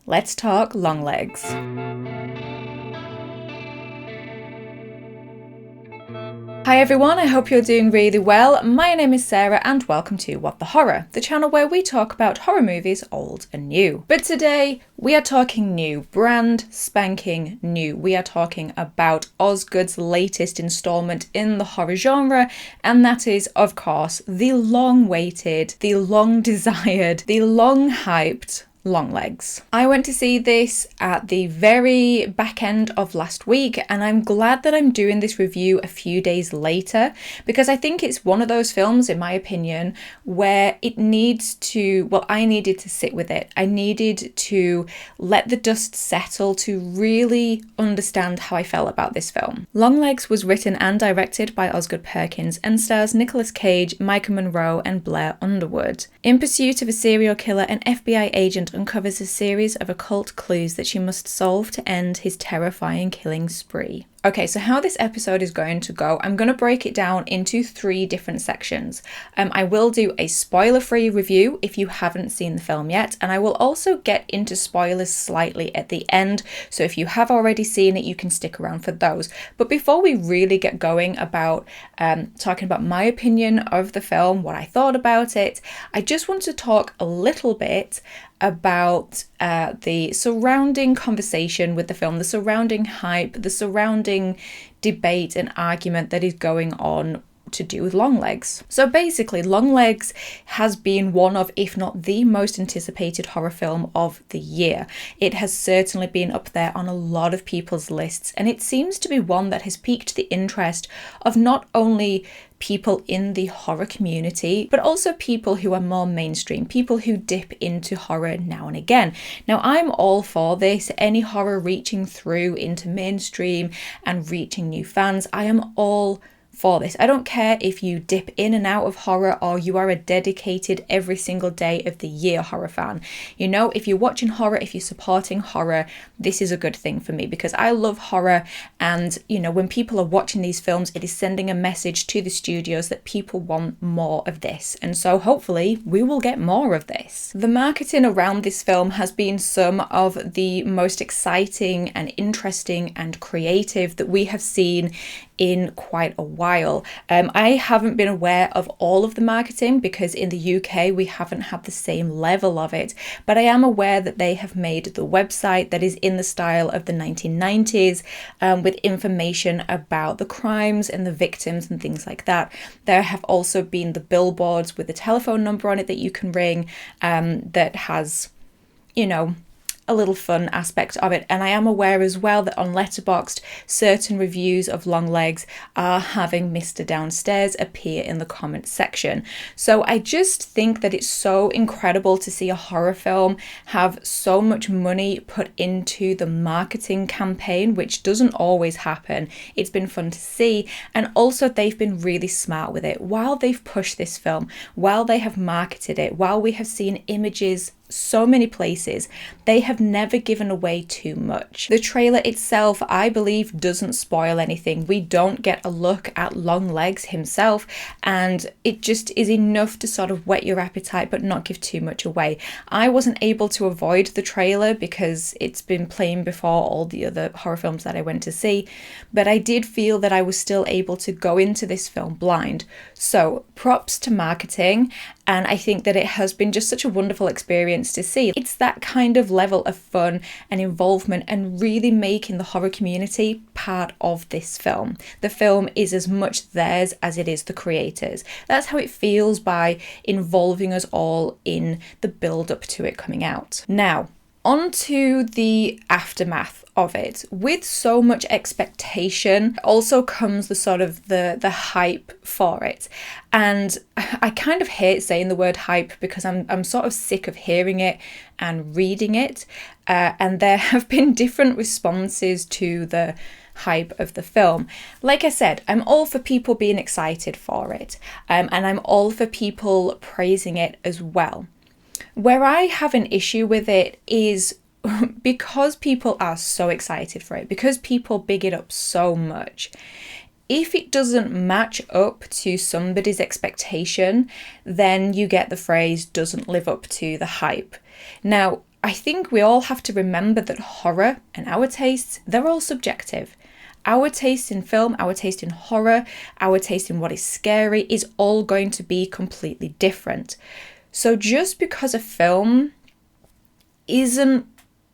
Let's talk Longlegs. Hi everyone, I hope you're doing really well. My name is Sarah and welcome to What the Horror, the channel where we talk about horror movies old and new. But today we are talking new, brand spanking new. We are talking about Osgood's latest installment in the horror genre, and that is, of course, the long-awaited, the long-desired, the long-hyped Longlegs. I went to see this at the very back end of last week, and I'm glad that I'm doing this review a few days later because I think it's one of those films, in my opinion, where it needs to, well, I needed to sit with it. I needed to let the dust settle to really understand how I felt about this film. Longlegs was written and directed by Osgood Perkins and stars Nicolas Cage, Micah Monroe, and Blair Underwood. In pursuit of a serial killer, an FBI agent uncovers a series of occult clues that she must solve to end his terrifying killing spree. Okay, so how this episode is going to go, I'm going to break it down into 3 different sections. I will do a spoiler-free review if you haven't seen the film yet, and I will also get into spoilers slightly at the end, so if you have already seen it, you can stick around for those. But before we really get going about talking about my opinion of the film, what I thought about it, I just want to talk a little bit about the surrounding conversation with the film, the surrounding hype, the surrounding debate and argument that is going on to do with Longlegs. So basically, Longlegs has been one of, if not the most anticipated horror film of the year. It has certainly been up there on a lot of people's lists, and it seems to be one that has piqued the interest of not only people in the horror community, but also people who are more mainstream, people who dip into horror now and again. Now, I'm all for this, any horror reaching through into mainstream and reaching new fans. I am all for this. I don't care if you dip in and out of horror or you are a dedicated every single day of the year horror fan. You know, if you're watching horror, if you're supporting horror, this is a good thing for me because I love horror, and you know, when people are watching these films, it is sending a message to the studios that people want more of this, and so hopefully we will get more of this. The marketing around this film has been some of the most exciting and interesting and creative that we have seen in quite a while. I haven't been aware of all of the marketing because in the UK we haven't had the same level of it, but I am aware that they have made the website that is in the style of the 1990s with information about the crimes and the victims and things like that. There have also been the billboards with the telephone number on it that you can ring that has, you know, a little fun aspect of it. And I am aware as well that on Letterboxd, certain reviews of Longlegs are having Mr. Downstairs appear in the comments section. So I just think that it's so incredible to see a horror film have so much money put into the marketing campaign, which doesn't always happen. It's been fun to see. And also they've been really smart with it. While they've pushed this film, while they have marketed it, while we have seen images so many places, they have never given away too much. The trailer itself, I believe, doesn't spoil anything. We don't get a look at Longlegs himself, and it just is enough to sort of whet your appetite but not give too much away. I wasn't able to avoid the trailer because it's been playing before all the other horror films that I went to see, but I did feel that I was still able to go into this film blind. So props to marketing, and I think that it has been just such a wonderful experience to see. It's that kind of level of fun and involvement and really making the horror community part of this film. The film is as much theirs as it is the creators. That's how it feels by involving us all in the build up to it coming out. Now, onto the aftermath of it. With so much expectation also comes the sort of the hype for it. And I kind of hate saying the word hype because I'm sort of sick of hearing it and reading it. And there have been different responses to the hype of the film. Like I said, I'm all for people being excited for it. And I'm all for people praising it as well. Where I have an issue with it is because people are so excited for it, because people big it up so much, if it doesn't match up to somebody's expectation, then you get the phrase doesn't live up to the hype. Now, I think we all have to remember that horror and our tastes, they're all subjective. Our taste in film, our taste in horror, our taste in what is scary is all going to be completely different. So just because a film isn't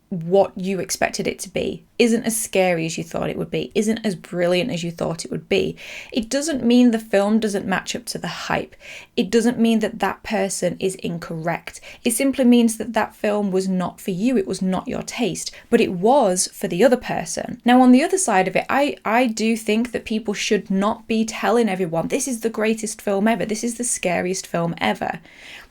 what you expected it to be, isn't as scary as you thought it would be, isn't as brilliant as you thought it would be, it doesn't mean the film doesn't match up to the hype. It doesn't mean that that person is incorrect. It simply means that that film was not for you. It was not your taste, but it was for the other person. Now, on the other side of it, I do think that people should not be telling everyone, this is the greatest film ever, this is the scariest film ever,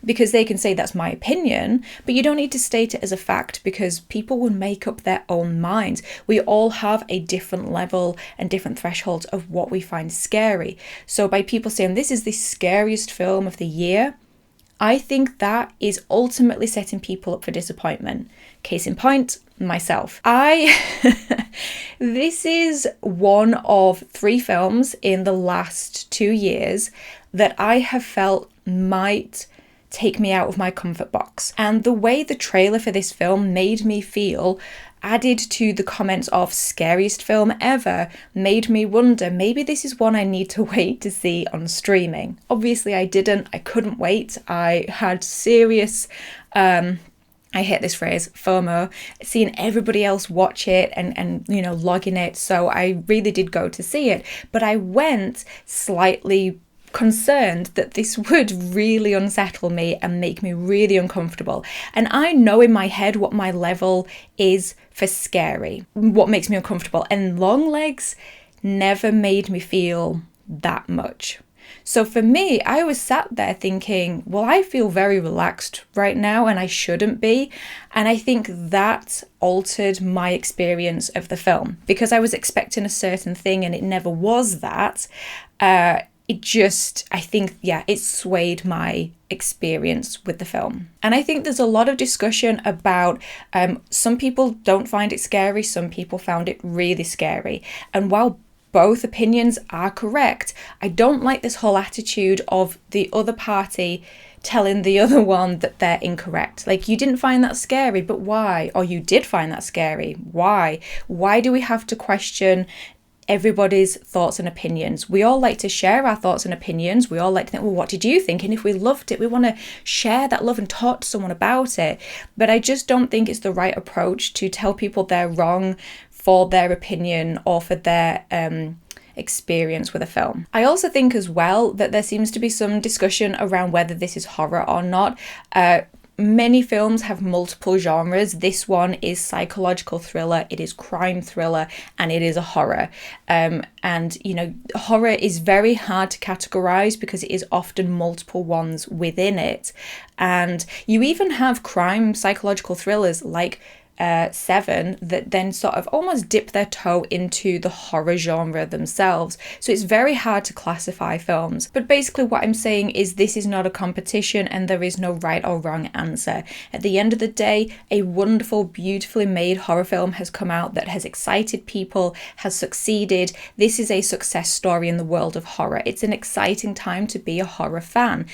because they can say that's my opinion, but you don't need to state it as a fact, because people will make up their own minds. We all have a different level and different thresholds of what we find scary. So by people saying this is the scariest film of the year, I think that is ultimately setting people up for disappointment. Case in point, myself. This is one of 3 films in the last 2 years that I have felt might take me out of my comfort box. And the way the trailer for this film made me feel, added to the comments of scariest film ever, made me wonder, maybe this is one I need to wait to see on streaming. Obviously I didn't, I couldn't wait. I had serious, I hate this phrase, FOMO, seeing everybody else watch it and logging it. So I really did go to see it, but I went slightly concerned that this would really unsettle me and make me really uncomfortable. And I know in my head what my level is for scary, what makes me uncomfortable. And Longlegs never made me feel that much. So for me, I was sat there thinking, well, I feel very relaxed right now and I shouldn't be. And I think that altered my experience of the film because I was expecting a certain thing and it never was that. It swayed my experience with the film. And I think there's a lot of discussion about some people don't find it scary, some people found it really scary. And while both opinions are correct, I don't like this whole attitude of the other party telling the other one that they're incorrect. Like, you didn't find that scary, but why? Or you did find that scary, why? Why do we have to question everybody's thoughts and opinions? We all like to share our thoughts and opinions. We all like to think, well, what did you think? And if we loved it, we want to share that love and talk to someone about it. But I just don't think it's the right approach to tell people they're wrong for their opinion or for their experience with a film. I also think as well that there seems to be some discussion around whether this is horror or not. Many films have multiple genres. This one is psychological thriller, it is crime thriller, and it is a horror. Horror is very hard to categorize because it is often multiple ones within it. And you even have crime psychological thrillers like Seven that then sort of almost dip their toe into the horror genre themselves. So it's very hard to classify films. But basically what I'm saying is this is not a competition and there is no right or wrong answer. At the end of the day, a wonderful, beautifully made horror film has come out that has excited people, has succeeded. This is a success story in the world of horror. It's an exciting time to be a horror fan.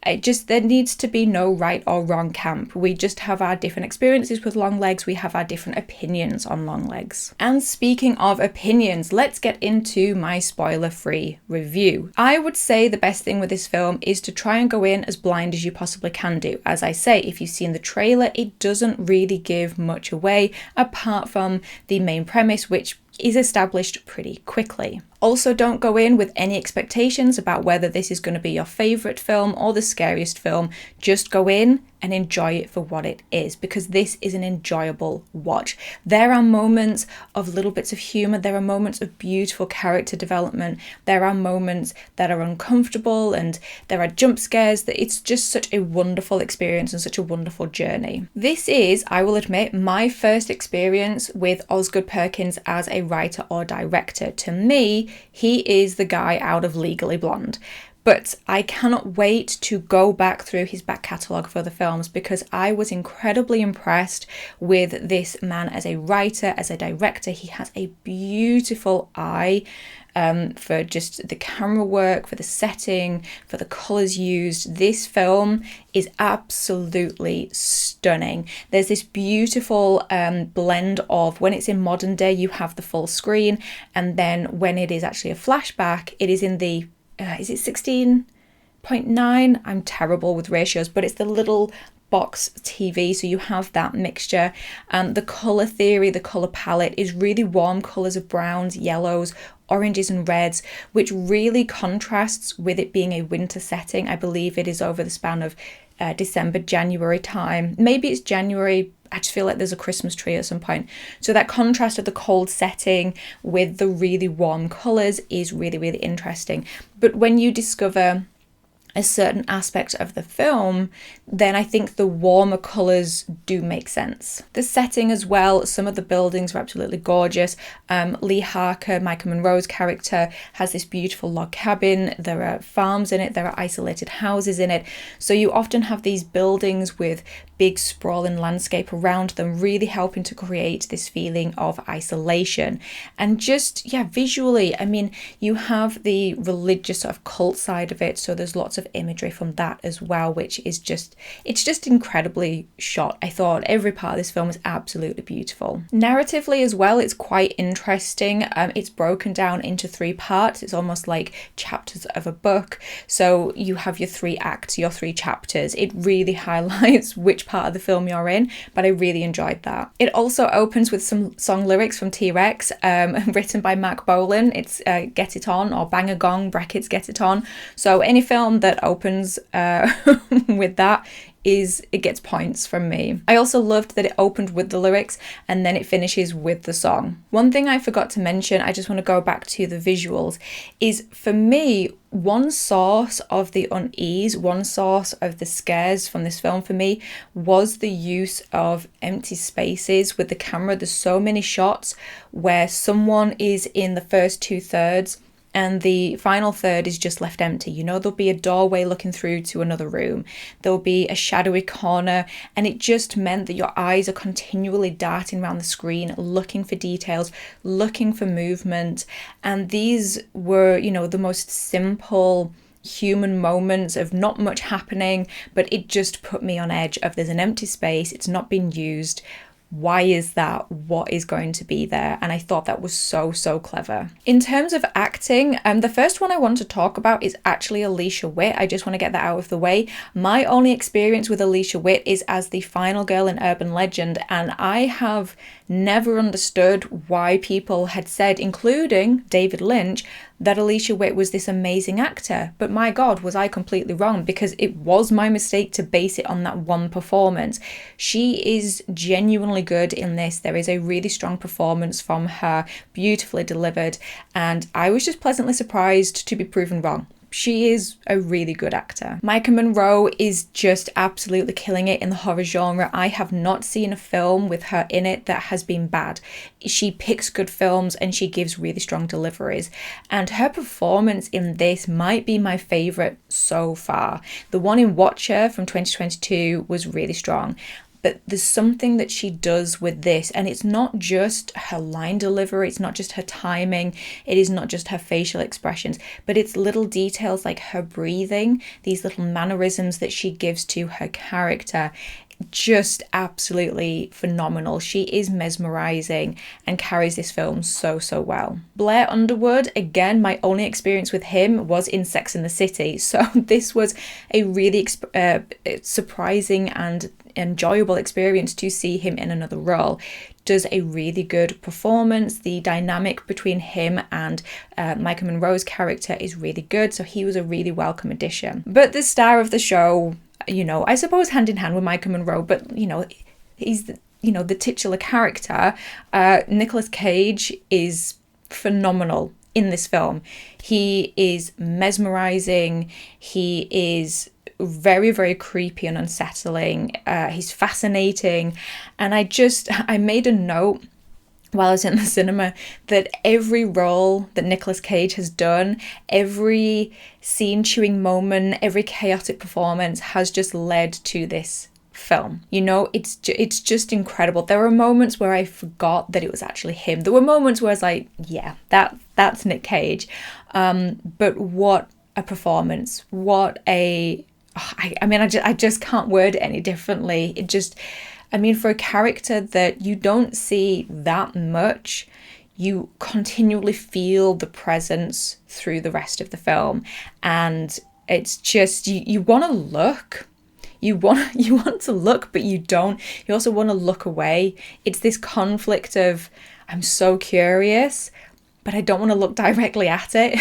There needs to be no right or wrong camp. We just have our different experiences with Longlegs. We have our different opinions on Longlegs. And speaking of opinions, let's get into my spoiler-free review. I would say the best thing with this film is to try and go in as blind as you possibly can do. As I say, if you've seen the trailer, it doesn't really give much away apart from the main premise, which is established pretty quickly. Also, don't go in with any expectations about whether this is going to be your favourite film or the scariest film. Just go in and enjoy it for what it is, because this is an enjoyable watch. There are moments of little bits of humour, there are moments of beautiful character development, there are moments that are uncomfortable, and there are jump scares. That it's just such a wonderful experience and such a wonderful journey. This is, I will admit, my first experience with Osgood Perkins as a writer or director. To me, he is the guy out of Legally Blonde. But I cannot wait to go back through his back catalogue for the films, because I was incredibly impressed with this man as a writer, as a director. He has a beautiful eye for just the camera work, for the setting, for the colours used. This film is absolutely stunning. There's this beautiful blend of, when it's in modern day, you have the full screen, and then when it is actually a flashback, it is in the is it 16.9? I'm terrible with ratios, but it's the little box TV, so you have that mixture. The colour theory, the colour palette is really warm colours of browns, yellows, oranges and reds, which really contrasts with it being a winter setting. I believe it is over the span of December, January time. Maybe it's January. I just feel like there's a Christmas tree at some point. So that contrast of the cold setting with the really warm colours is really, really interesting. But when you discover a certain aspect of the film, then I think the warmer colours do make sense. The setting as well, some of the buildings are absolutely gorgeous. Lee Harker, Micah Monroe's character, has this beautiful log cabin. There are farms in it, there are isolated houses in it. So you often have these buildings with big sprawling landscape around them, really helping to create this feeling of isolation. And just, visually, I mean, you have the religious sort of cult side of it, so there's lots of imagery from that as well, which is it's just incredibly shot. I thought every part of this film was absolutely beautiful. Narratively as well, it's quite interesting. It's broken down into 3 parts. It's almost like chapters of a book. So you have your 3 acts, your 3 chapters. It really highlights which part of the film you're in, but I really enjoyed that. It also opens with some song lyrics from T-Rex, written by Mark Bolan. It's Get It On, or Bang a Gong, brackets Get It On. So any film that opens with that, it gets points from me. I also loved that it opened with the lyrics and then it finishes with the song. One thing I forgot to mention, I just want to go back to the visuals, is for me, one source of the unease, one source of the scares from this film for me was the use of empty spaces with the camera. There's so many shots where someone is in the first 2/3 and the final third is just left empty. You know, there'll be a doorway looking through to another room. There'll be a shadowy corner, and it just meant that your eyes are continually darting around the screen, looking for details, looking for movement. And these were, the most simple human moments of not much happening, but it just put me on edge of, there's an empty space, it's not been used. Why is that? What is going to be there? And I thought that was so clever. In terms of acting, the first one I want to talk about is actually Alicia Witt. I just want to get that out of the way. My only experience with Alicia Witt is as the final girl in Urban Legend, and I have never understood why people had said, including David Lynch, that Alicia Witt was this amazing actor. But my God, was I completely wrong, because it was my mistake to base it on that one performance. She is genuinely good in this. There is a really strong performance from her, beautifully delivered, and I was just pleasantly surprised to be proven wrong. She is a really good actor. Micah Monroe is just absolutely killing it in the horror genre. I have not seen a film with her in it that has been bad. She picks good films and she gives really strong deliveries. And her performance in this might be my favourite so far. The one in Watcher from 2022 was really strong. But there's something that she does with this, and it's not just her line delivery, it's not just her timing, it is not just her facial expressions, but it's little details like her breathing, these little mannerisms that she gives to her character. Just absolutely phenomenal. She is mesmerizing and carries this film so well. Blair Underwood, again, my only experience with him was in Sex and the City, so this was a really surprising and enjoyable experience to see him in another role. Does a really good performance. The dynamic between him and Micah Monroe's character is really good, so he was a really welcome addition. But the star of the show, I suppose hand in hand with Micah Monroe, but he's the titular character. Nicolas Cage is phenomenal in this film. He is mesmerizing. He is very creepy and unsettling. He's fascinating, and I made a note while I was in the cinema, that every role that Nicolas Cage has done, every scene-chewing moment, every chaotic performance has just led to this film. You know, it's just incredible. There were moments where I forgot that it was actually him. There were moments where I was like, yeah, that's Nick Cage. But what a performance. What a... I just can't word it any differently. For a character that you don't see that much, you continually feel the presence through the rest of the film. And it's just, you want to look. You want to look, but you don't. You also want to look away. It's this conflict of, I'm so curious, but I don't want to look directly at it.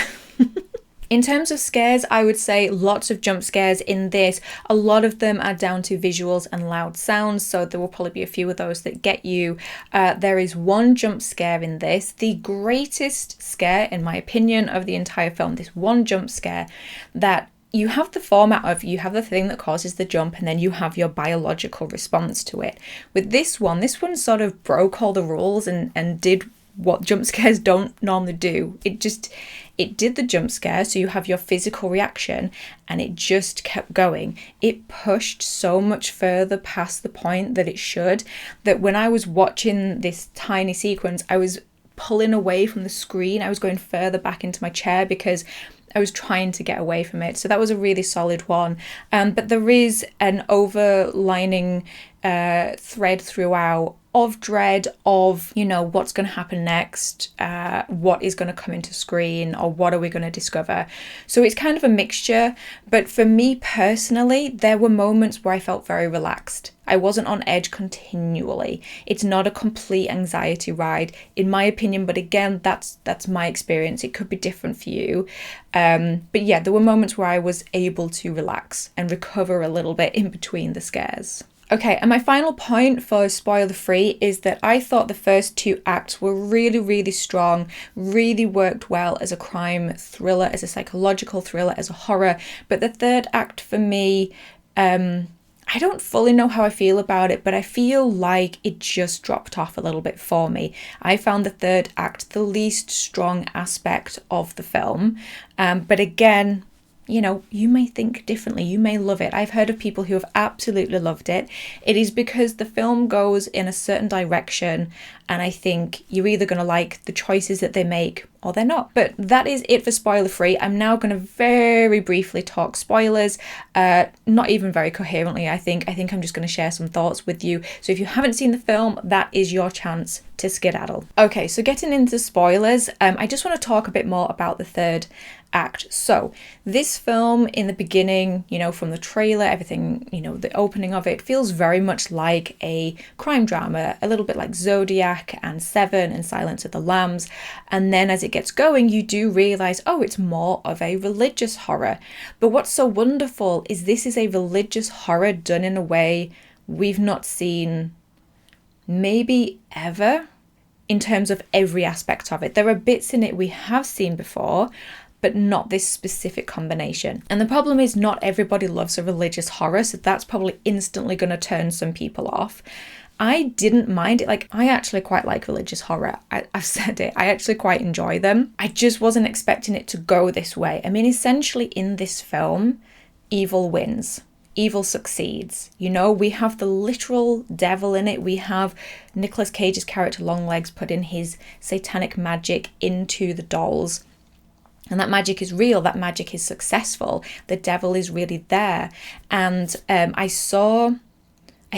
In terms of scares, I would say lots of jump scares in this. A lot of them are down to visuals and loud sounds, so there will probably be a few of those that get you. There is one jump scare in this, the greatest scare, in my opinion, of the entire film. This one jump scare that you have the format of, you have the thing that causes the jump, and then you have your biological response to it. With this one sort of broke all the rules and did what jump scares don't normally do. It did the jump scare, so you have your physical reaction, and it just kept going. It pushed so much further past the point that it should, that when I was watching this tiny sequence, I was pulling away from the screen. I was going further back into my chair because I was trying to get away from it. So that was a really solid one. But there is an overlining thread throughout of dread of, what's going to happen next, what is going to come into screen, or what are we going to discover. So it's kind of a mixture. But for me personally, there were moments where I felt very relaxed. I wasn't on edge continually. It's not a complete anxiety ride, in my opinion. But again, that's my experience. It could be different for you. But yeah, there were moments where I was able to relax and recover a little bit in between the scares. Okay, and my final point for spoiler free is that I thought the first two acts were really, really strong, really worked well as a crime thriller, as a psychological thriller, as a horror. But the third act for me, I don't fully know how I feel about it, but I feel like it just dropped off a little bit for me. I found the third act the least strong aspect of the film. But again, you may think differently. You may love it. I've heard of people who have absolutely loved it. It is because the film goes in a certain direction, and I think you're either going to like the choices that they make or they're not. But that is it for spoiler free. I'm now going to very briefly talk spoilers, not even very coherently. I think I'm just going to share some thoughts with you. So if you haven't seen the film, that is your chance to skedaddle. Okay, so getting into spoilers, I just want to talk a bit more about the third act. So this film, in the beginning, from the trailer, everything, the opening of it feels very much like a crime drama, a little bit like Zodiac and Seven and Silence of the Lambs. And then as it gets going, you do realize, oh, it's more of a religious horror. But what's so wonderful is this is a religious horror done in a way we've not seen maybe ever, in terms of every aspect of it. There are bits in it we have seen before, but not this specific combination. And the problem is not everybody loves a religious horror, so that's probably instantly going to turn some people off. I didn't mind it. I actually quite like religious horror. I've said it. I actually quite enjoy them. I just wasn't expecting it to go this way. Essentially in this film, evil wins. Evil succeeds. We have the literal devil in it. We have Nicolas Cage's character Longlegs putting his satanic magic into the dolls. And that magic is real, that magic is successful, the devil is really there. And I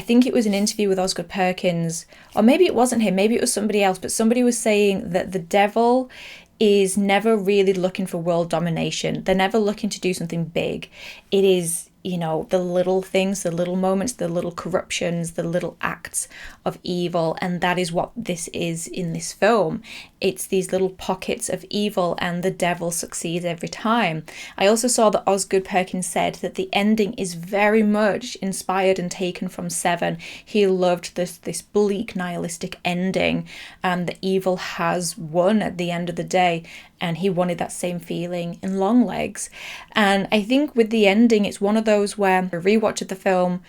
think it was an interview with Osgood Perkins, or maybe it wasn't him, maybe it was somebody else, but somebody was saying that the devil is never really looking for world domination. They're never looking to do something big. It is, the little things, the little moments, the little corruptions, the little acts of evil. And that is what this is in this film. It's these little pockets of evil, and the devil succeeds every time. I also saw that Osgood Perkins said that the ending is very much inspired and taken from Seven. He loved this bleak, nihilistic ending, and the evil has won at the end of the day. And he wanted that same feeling in Longlegs. And I think with the ending, it's one of those where a rewatch of the film,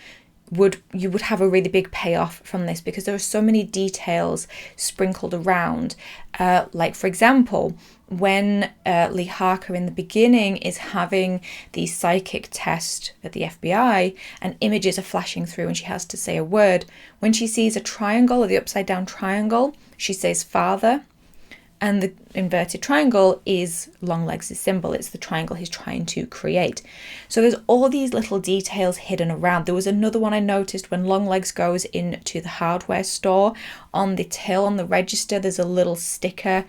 you would have a really big payoff from this, because there are so many details sprinkled around. Like, for example, when Lee Harker in the beginning is having the psychic test at the FBI and images are flashing through and she has to say a word, when she sees a triangle, or the upside down triangle, she says father. And the inverted triangle is Longlegs' symbol. It's the triangle he's trying to create. So there's all these little details hidden around. There was another one I noticed when Longlegs goes into the hardware store. On the till, on the register, there's a little sticker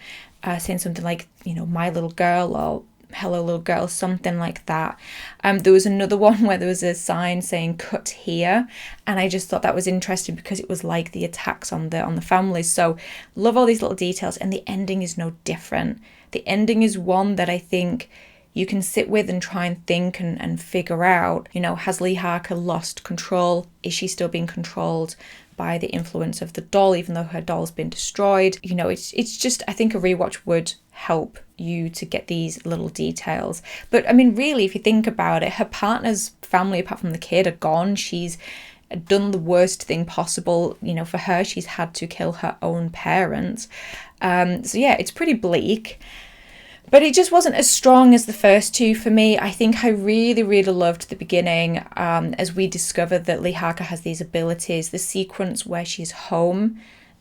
saying something like, my little girl, or hello little girl, something like that. There was another one where there was a sign saying cut here, and I just thought that was interesting because it was like the attacks on the families. So love all these little details, and the ending is no different. The ending is one that I think you can sit with and try and think and figure out, has Lee Harker lost control? Is she still being controlled by the influence of the doll, even though her doll's been destroyed? It's just, I think a rewatch would help you to get these little details. But I mean, really, if you think about it, her partner's family, apart from the kid, are gone. She's done the worst thing possible. For her, she's had to kill her own parents. So yeah, it's pretty bleak. But it just wasn't as strong as the first two for me. I think I really, really loved the beginning, as we discovered that Lee Harker has these abilities. The sequence where she's home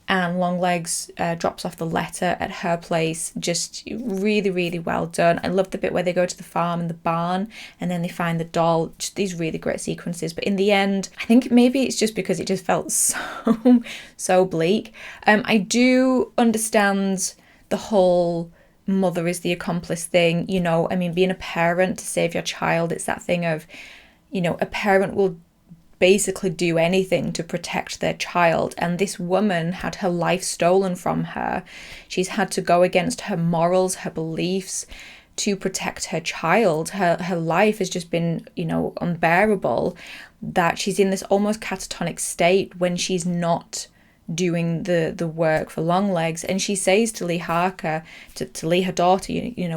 and Longlegs drops off the letter at her place, just really, really well done. I love the bit where they go to the farm and the barn, and then they find the doll. Just these really great sequences. But in the end, I think maybe it's just because it just felt so bleak. I do understand the whole mother is the accomplice thing. Being a parent to save your child, it's that thing of, a parent will basically do anything to protect their child, and this woman had her life stolen from her. She's had to go against her morals, her beliefs, to protect her child. Her life has just been, unbearable, that she's in this almost catatonic state when she's not doing the work for Longlegs. And she says to Lee Harker, to Lee, her daughter,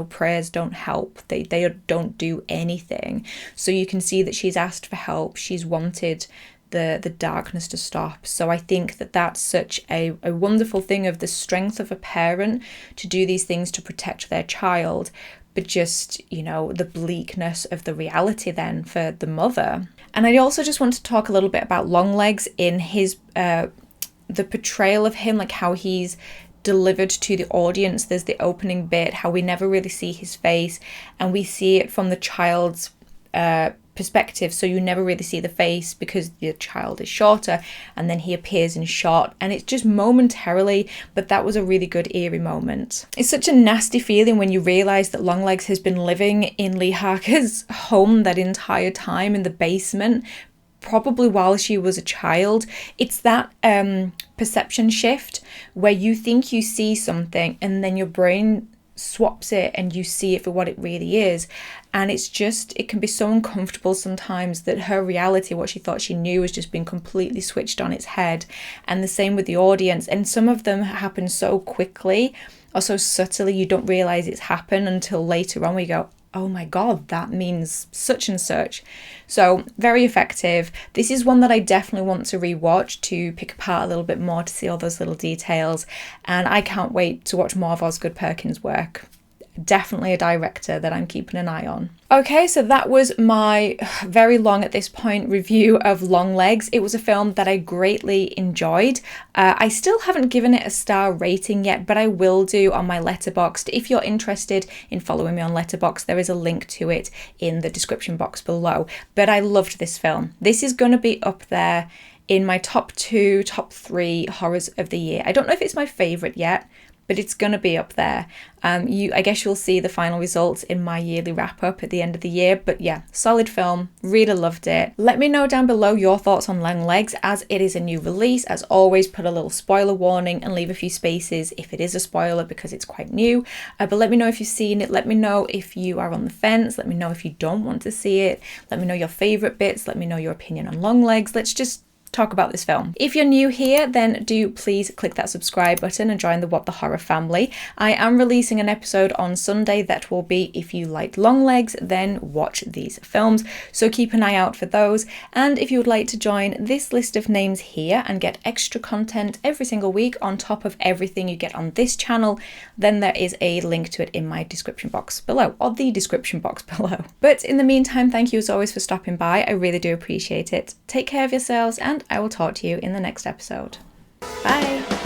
prayers don't help. They don't do anything. So you can see that she's asked for help. She's wanted the darkness to stop. So I think that that's such a wonderful thing of the strength of a parent to do these things to protect their child, but just, the bleakness of the reality then for the mother. And I also just want to talk a little bit about Longlegs in his the portrayal of him, like how he's delivered to the audience. There's the opening bit, how we never really see his face, and we see it from the child's perspective, so you never really see the face because the child is shorter, and then he appears in shot, and it's just momentarily, but that was a really good eerie moment. It's such a nasty feeling when you realise that Longlegs has been living in Lee Harker's home that entire time, in the basement, probably while she was a child. It's that perception shift where you think you see something and then your brain swaps it and you see it for what it really is. And it can be so uncomfortable sometimes that her reality, what she thought she knew, has just been completely switched on its head. And the same with the audience. And some of them happen so quickly or so subtly you don't realise it's happened until later on we go, oh my God, that means such and such. So very effective. This is one that I definitely want to rewatch to pick apart a little bit more, to see all those little details. And I can't wait to watch more of Osgood Perkins' work. Definitely a director that I'm keeping an eye on. Okay, so that was my very long at this point review of Longlegs. It was a film that I greatly enjoyed. I still haven't given it a star rating yet, but I will do on my Letterboxd. If you're interested in following me on Letterboxd, there is a link to it in the description box below. But I loved this film. This is going to be up there in my top 2, top 3 horrors of the year. I don't know if it's my favourite yet, but it's going to be up there. I guess you'll see the final results in my yearly wrap-up at the end of the year. But yeah, solid film. Really loved it. Let me know down below your thoughts on Longlegs, as it is a new release. As always, put a little spoiler warning and leave a few spaces if it is a spoiler because it's quite new. But let me know if you've seen it. Let me know if you are on the fence. Let me know if you don't want to see it. Let me know your favourite bits. Let me know your opinion on Longlegs. Let's just talk about this film. If you're new here, then do please click that subscribe button and join the What the Horror family. I am releasing an episode on Sunday that will be, if you liked Longlegs, then watch these films, so keep an eye out for those. And if you would like to join this list of names here and get extra content every single week on top of everything you get on this channel, then there is a link to it in my description box below, or the description box below. But in the meantime, thank you as always for stopping by. I really do appreciate it. Take care of yourselves, and I will talk to you in the next episode. Bye!